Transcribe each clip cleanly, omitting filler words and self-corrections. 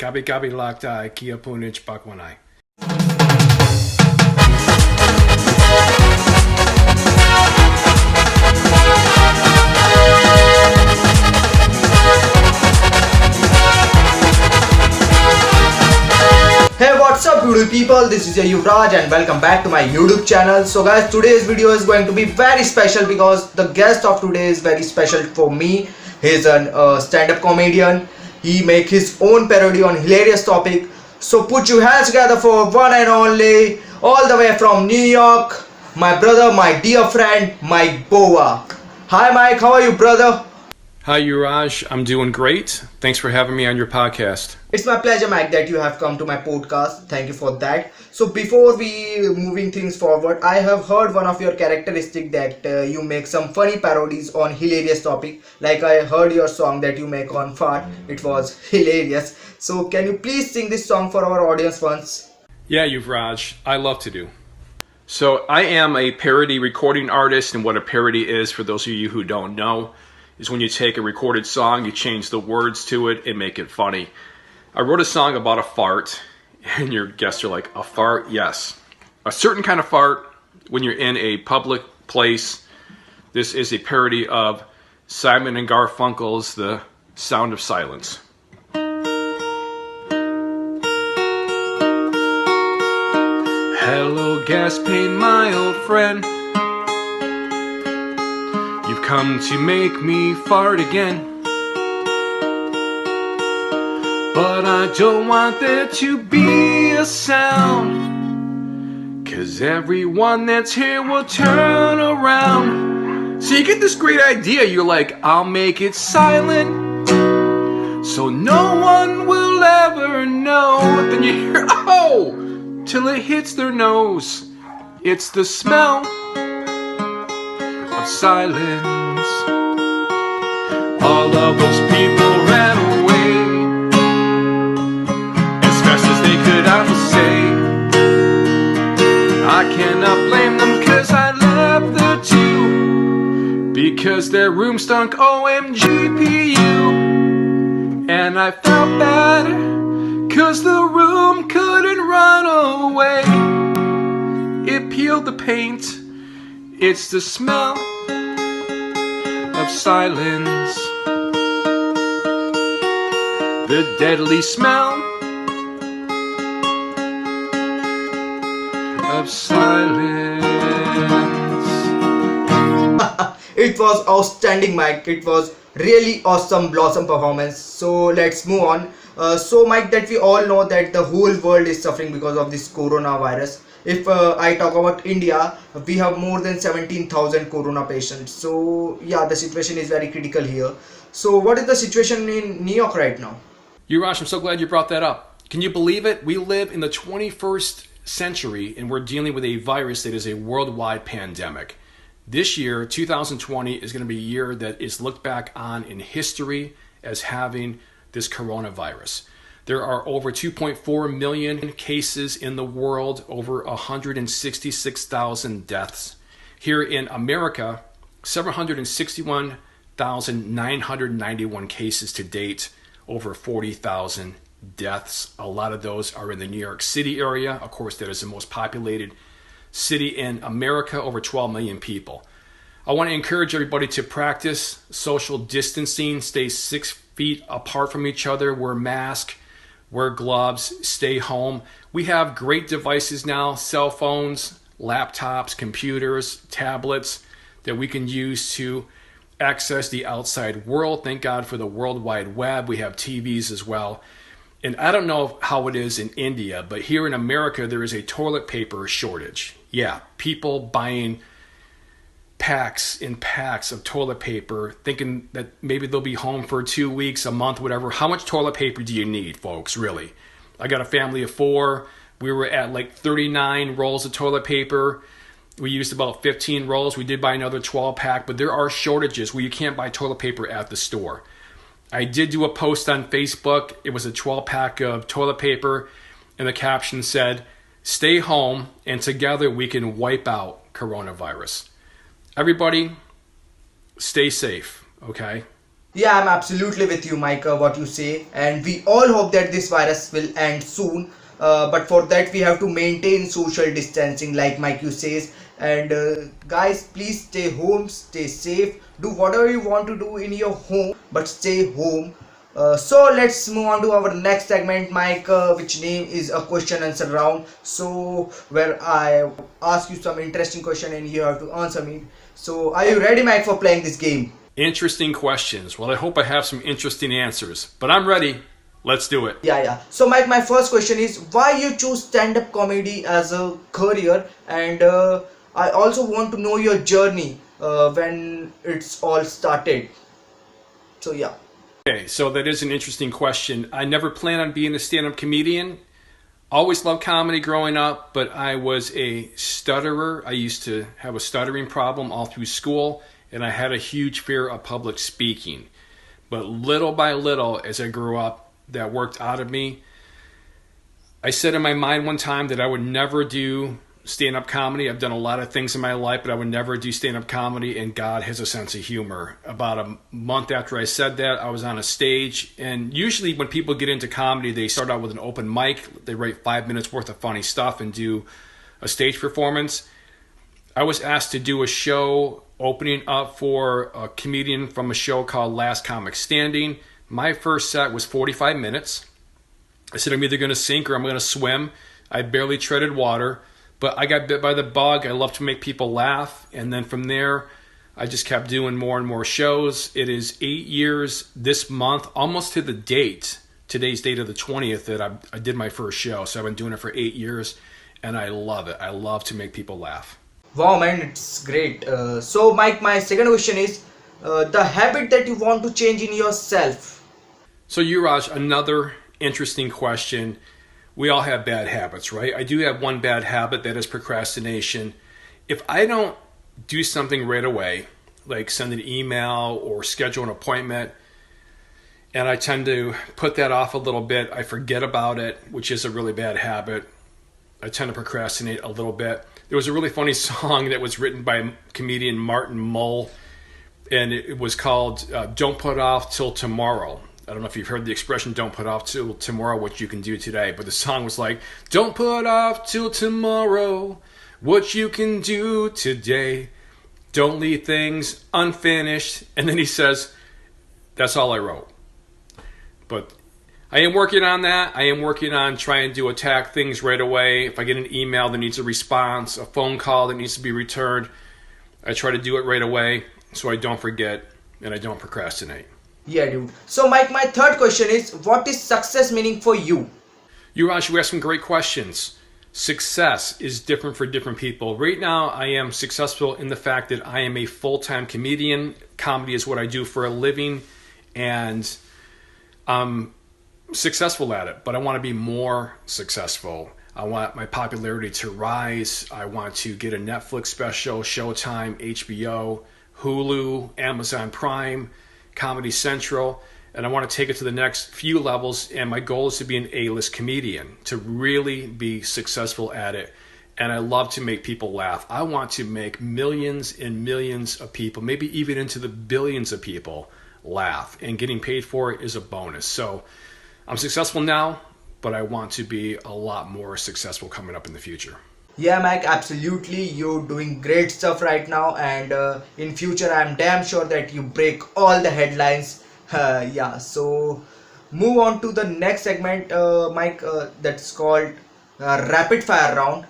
Gabi laktai kia punich bakwanai. Hey, what's up beautiful people, this is your Yuvraj and welcome back to my YouTube channel. So guys, today's video is going to be very special because the guest of today is very special for me. He's a stand-up comedian. He makes his own parody on hilarious topic. So put your hands together for one and only, all the way from New York, my brother, my dear friend, Mike Bova. Hi Mike, how are you brother? Hi Yuvraj, I'm doing great. Thanks for having me on your podcast. It's my pleasure, Mike, that you have come to my podcast. Thank you for that. So before we moving things forward, I have heard one of your characteristic that you make some funny parodies on hilarious topic. Like I heard your song that you make on fart. It was hilarious. So can you please sing this song for our audience once? Yeah, Yuvraj, I love to do. So I am a parody recording artist, and what a parody is, for those of you who don't know, is when you take a recorded song, you change the words to it and make it funny. I wrote a song about a fart, and your guests are like, a fart? Yes. A certain kind of fart when you're in a public place. This is a parody of Simon and Garfunkel's The Sound of Silence. Hello, gas pain, my old friend. You've come to make me fart again. But I don't want there to be a sound, 'cause everyone that's here will turn around. So you get this great idea, you're like, I'll make it silent, so no one will ever know. Then you hear, oh, till it hits their nose. It's the smell of silence. All of those people ran away as fast as they could, I will say. I cannot blame them, 'cause I left there too, because their room stunk OMGPU. And I felt bad, 'cause the room couldn't run away. It peeled the paint. It's the smell of silence. The deadly smell of silence. It was outstanding, Mike. It was really awesome blossom performance. So let's move on. So Mike, that we all know that the whole world is suffering because of this coronavirus. If I talk about India, we have more than 17,000 corona patients. So yeah, the situation is very critical here. So what is the situation in New York right now? Yuvraj, I'm so glad you brought that up. Can you believe it? We live in the 21st century and we're dealing with a virus that is a worldwide pandemic. This year, 2020, is going to be a year that is looked back on in history as having this coronavirus. There are over 2.4 million cases in the world, over 166,000 deaths. Here in America, 761,991 cases to date, over 40,000 deaths. A lot of those are in the New York City area. Of course, that is the most populated city in America, over 12 million people. I want to encourage everybody to practice social distancing, stay 6 feet apart from each other, wear masks, wear gloves, stay home. We have great devices now, cell phones, laptops, computers, tablets that we can use to access the outside world. Thank God for the World Wide Web. We have TVs as well. And I don't know how it is in India, but here in America, there is a toilet paper shortage. Yeah, people buying packs and packs of toilet paper, thinking that maybe they'll be home for 2 weeks, a month, whatever. How much toilet paper do you need, folks, really? I got a family of 4. We were at like 39 rolls of toilet paper. We used about 15 rolls. We did buy another 12 pack, but there are shortages where you can't buy toilet paper at the store. I did do a post on Facebook. It was a 12 pack of toilet paper, and the caption said, "Stay home and together we can wipe out coronavirus." Everybody, stay safe, okay? Yeah, I'm absolutely with you, Mike, what you say. And we all hope that this virus will end soon. But for that, we have to maintain social distancing, like Mike you says. And guys, please stay home, stay safe. Do whatever you want to do in your home, but stay home. So let's move on to our next segment, Mike, which name is a question answer round. So where I ask you some interesting question and you have to answer me. So are you ready, Mike, for playing this game? Interesting questions. Well, I hope I have some interesting answers, but I'm ready. Let's do it. Yeah. So, Mike, my first question is why you choose stand-up comedy as a career, and I also want to know your journey when it's all started. So, yeah. Okay, so that is an interesting question. I never planned on being a stand-up comedian. Always loved comedy growing up, but I was a stutterer. I used to have a stuttering problem all through school, and I had a huge fear of public speaking. But little by little, as I grew up, that worked out of me. I said in my mind one time that I would never do stand-up comedy. I've done a lot of things in my life, but I would never do stand-up comedy, and God has a sense of humor. About a month after I said that, I was on a stage, and usually when people get into comedy, they start out with an open mic. They write 5 minutes worth of funny stuff and do a stage performance. I was asked to do a show opening up for a comedian from a show called Last Comic Standing. My first set was 45 minutes. I said I'm either going to sink or I'm going to swim. I barely treaded water, but I got bit by the bug. I love to make people laugh. And then from there, I just kept doing more and more shows. It is 8 years this month, almost to the date, today's date of the 20th, that I did my first show. So I've been doing it for 8 years, and I love it. I love to make people laugh. Wow, man, it's great. So, Mike, my second question is the habit that you want to change in yourself. So, Yuvraj, another interesting question. We all have bad habits, right? I do have one bad habit, that is procrastination. If I don't do something right away, like send an email or schedule an appointment, and I tend to put that off a little bit, I forget about it, which is a really bad habit. I tend to procrastinate a little bit. There was a really funny song that was written by comedian Martin Mull, and it was called Don't Put Off Till Tomorrow. I don't know if you've heard the expression, don't put off till tomorrow what you can do today. But the song was like, don't put off till tomorrow what you can do today. Don't leave things unfinished. And then he says, that's all I wrote. But I am working on that. I am working on trying to attack things right away. If I get an email that needs a response, a phone call that needs to be returned, I try to do it right away so I don't forget and I don't procrastinate. Yeah, dude. So, Mike, my third question is what is success meaning for you? Yuvraj, you asked some great questions. Success is different for different people. Right now, I am successful in the fact that I am a full-time comedian. Comedy is what I do for a living, and I'm successful at it. But I want to be more successful. I want my popularity to rise. I want to get a Netflix special, Showtime, HBO, Hulu, Amazon Prime, Comedy Central, and I want to take it to the next few levels, and my goal is to be an A-list comedian, to really be successful at it. And I love to make people laugh. I want to make millions and millions of people, maybe even into the billions of people, laugh, and getting paid for it is a bonus. So I'm successful now, but I want to be a lot more successful coming up in the future. Yeah, Mike, absolutely. You're doing great stuff right now, and in future, I'm damn sure that you break all the headlines. Yeah, so move on to the next segment, Mike. That's called rapid fire round.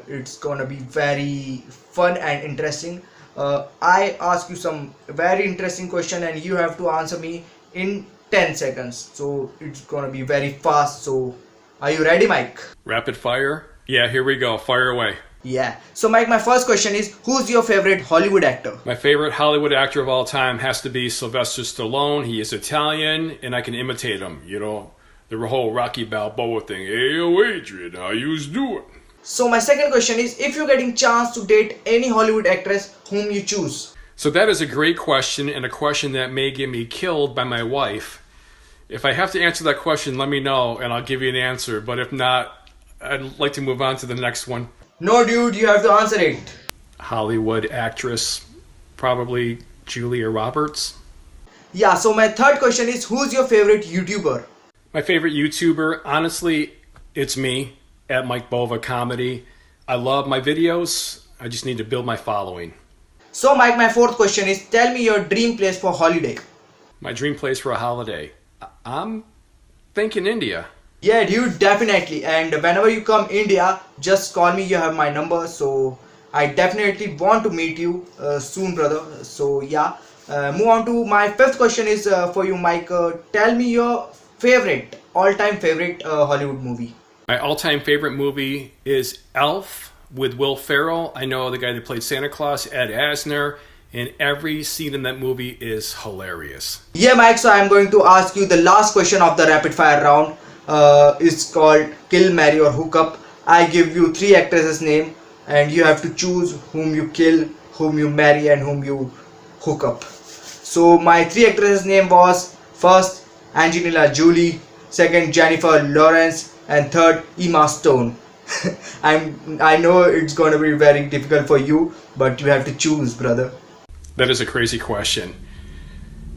It's gonna be very fun and interesting. I ask you some very interesting question, and you have to answer me in 10 seconds. So it's gonna be very fast. So are you ready, Mike? Rapid fire? Yeah, here we go. Fire away. Yeah. So, Mike, my first question is, who's your favorite Hollywood actor? My favorite Hollywood actor of all time has to be Sylvester Stallone. He is Italian, and I can imitate him. You know, the whole Rocky Balboa thing. Hey, yo, Adrian, how you's doing? So, my second question is, if you're getting chance to date any Hollywood actress, whom you choose? So that is a great question, and a question that may get me killed by my wife. If I have to answer that question, let me know, and I'll give you an answer. But if not, I'd like to move on to the next one. No, dude, you have to answer it. Hollywood actress, probably Julia Roberts. Yeah, so my third question is, who's your favorite YouTuber? My favorite YouTuber, honestly, it's me at Mike Bova Comedy. I love my videos. I just need to build my following. So Mike, my fourth question is, tell me your dream place for holiday. My dream place for a holiday. I'm thinking India. Yeah, dude, definitely. And whenever you come India, just call me. You have my number. So I definitely want to meet you soon, brother. So yeah, move on to my fifth question is for you, Mike. Tell me your favorite, all-time favorite Hollywood movie. My all-time favorite movie is Elf with Will Ferrell. I know the guy that played Santa Claus, Ed Asner, and every scene in that movie is hilarious. Yeah, Mike. So I'm going to ask you the last question of the rapid fire round. It's called Kill, Marry or Hook Up. I give you three actresses' name, and you have to choose whom you kill, whom you marry, and whom you hook up. So my three actresses' name was first Angelina Jolie, second Jennifer Lawrence, and third Emma Stone. I know it's gonna be very difficult for you, but you have to choose, brother. That is a crazy question.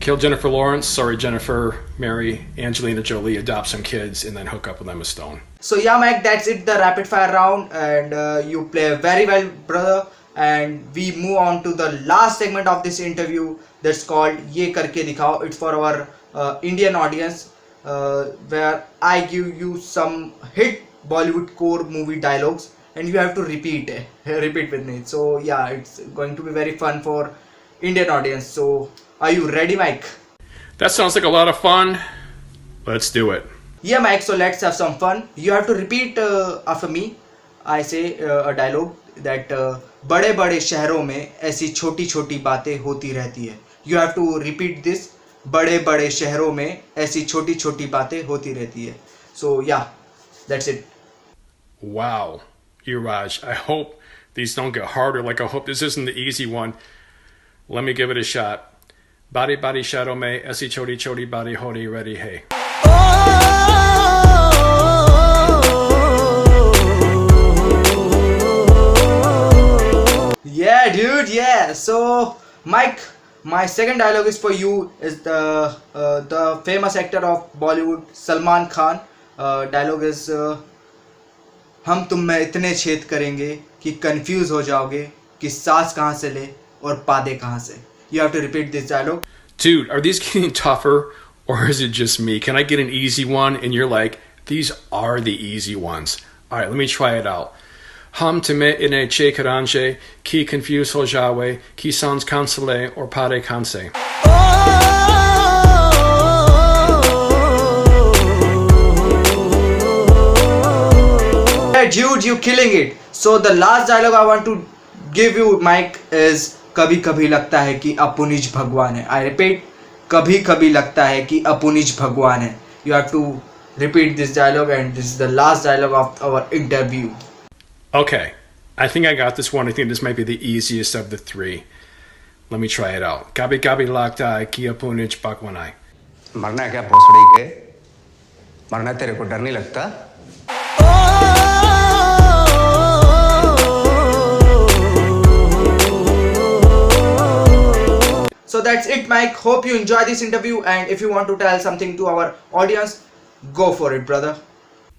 Kill Jennifer Lawrence, sorry Jennifer, marry Angelina Jolie, adopt some kids, and then hook up with Emma Stone. So yeah, Mike, that's it, the rapid fire round, and you play very well, brother. And we move on to the last segment of this interview, that's called Ye Karke Dikhao. It's for our Indian audience, where I give you some hit Bollywood core movie dialogues, and you have to repeat with me. So yeah, it's going to be very fun for Indian audience. So are you ready, Mike? That sounds like a lot of fun. Let's do it. Yeah, Mike, so let's have some fun. You have to repeat after me. I say a dialogue that बड़े बड़े शहरों में ऐसी छोटी छोटी बातें होती रहती है. You have to repeat this. बड़े बड़े शहरों में ऐसी छोटी छोटी बातें होती रहती है. So yeah, that's it. Wow, Yuvraj, I hope these don't get harder. Like, I hope this isn't the easy one. Let me give it a shot. Body body shadow mein aisi choti choti body hodi ready hey. Yeah, dude, yeah. So Mike, my second dialogue is for you. Is the famous actor of Bollywood, Salman Khan. Dialogue is हम तुम में इतने छेद करेंगे कि confuse हो जाओगे कि सांस कहाँ से ले और पादे कहाँ से. You have to repeat this dialogue. Dude, are these getting tougher or is it just me? Can I get an easy one? And you're like, these are the easy ones. All right, let me try it out. Hum teme ine che karanje ki confuse ho jawe ki sans cancele or pade canse. Hey, dude, you killing it. So the last dialogue I want to give you, Mike, is कभी कभी लगता है कि अपुनिज भगवान है. I repeat, कभी कभी लगता है कि अपुनिज भगवान है. You have to repeat this dialogue, and this is the last dialogue of our interview. Okay, I think I got this one. I think this might be the easiest of the three. Let me try it out. Kabi kabi lagta hai ki apunij bhagwan hai. मरना है क्या भोसड़ी के? मरना तेरे को डर नहीं लगता? So that's it, Mike. Hope you enjoy this interview, and if you want to tell something to our audience, go for it, brother.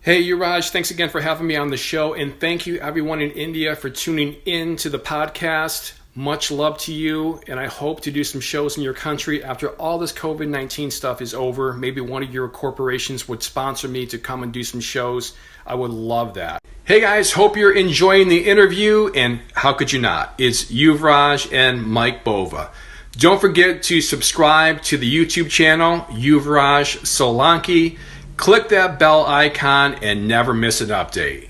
Hey, Yuvraj, thanks again for having me on the show, and thank you everyone in India for tuning in to the podcast. Much love to you, and I hope to do some shows in your country after all this COVID-19 stuff is over. Maybe one of your corporations would sponsor me to come and do some shows. I would love that. Hey guys, hope you're enjoying the interview, and how could you not? It's Yuvraj and Mike Bova. Don't forget to subscribe to the YouTube channel, Yuvraj Solanki. Click that bell icon and never miss an update.